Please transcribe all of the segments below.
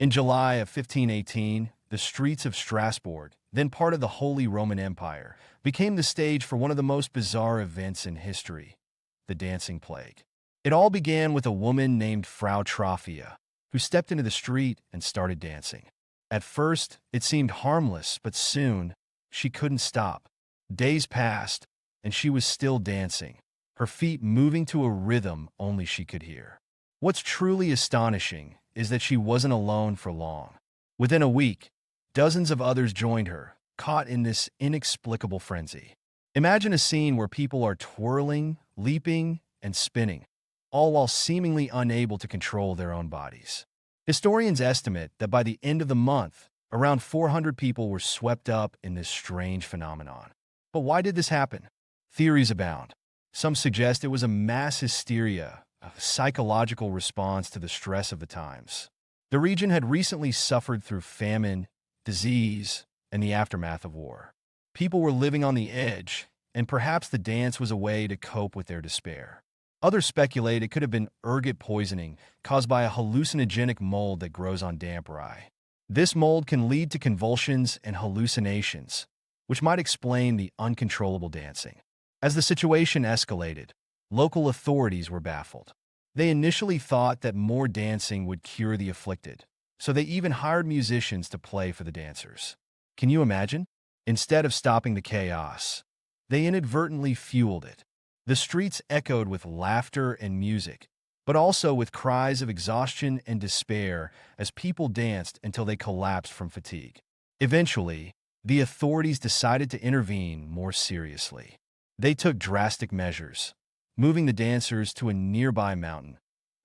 In July of 1518, the streets of Strasbourg, then part of the Holy Roman Empire, became the stage for one of the most bizarre events in history, the Dancing Plague. It all began with a woman named Frau Trophia, who stepped into the street and started dancing. At first, it seemed harmless, but soon, she couldn't stop. Days passed, and she was still dancing, her feet moving to a rhythm only she could hear. What's truly astonishing is that she wasn't alone for long. Within a week, dozens of others joined her, caught in this inexplicable frenzy. Imagine a scene where people are twirling, leaping, and spinning, all while seemingly unable to control their own bodies. Historians estimate that by the end of the month, around 400 people were swept up in this strange phenomenon. But why did this happen? Theories abound. Some suggest it was a mass hysteria, a psychological response to the stress of the times. The region had recently suffered through famine, disease, and the aftermath of war. People were living on the edge, and perhaps the dance was a way to cope with their despair. Others speculate it could have been ergot poisoning caused by a hallucinogenic mold that grows on damp rye. This mold can lead to convulsions and hallucinations, which might explain the uncontrollable dancing. As the situation escalated, local authorities were baffled. They initially thought that more dancing would cure the afflicted, so they even hired musicians to play for the dancers. Can you imagine? Instead of stopping the chaos, they inadvertently fueled it. The streets echoed with laughter and music, but also with cries of exhaustion and despair as people danced until they collapsed from fatigue. Eventually, the authorities decided to intervene more seriously. They took drastic measures, moving the dancers to a nearby mountain,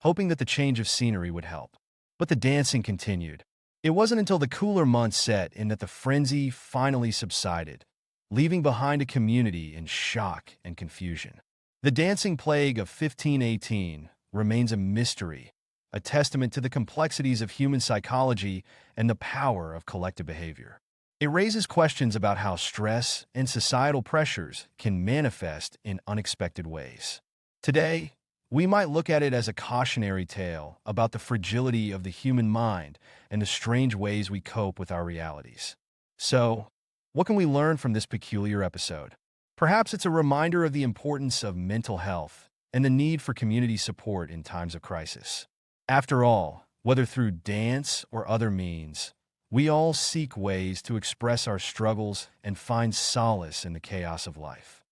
hoping that the change of scenery would help. But the dancing continued. It wasn't until the cooler months set in that the frenzy finally subsided, leaving behind a community in shock and confusion. The Dancing Plague of 1518 remains a mystery, a testament to the complexities of human psychology and the power of collective behavior. It raises questions about how stress and societal pressures can manifest in unexpected ways. Today, we might look at it as a cautionary tale about the fragility of the human mind and the strange ways we cope with our realities. So, what can we learn from this peculiar episode? Perhaps it's a reminder of the importance of mental health and the need for community support in times of crisis. After all, whether through dance or other means, we all seek ways to express our struggles and find solace in the chaos of life.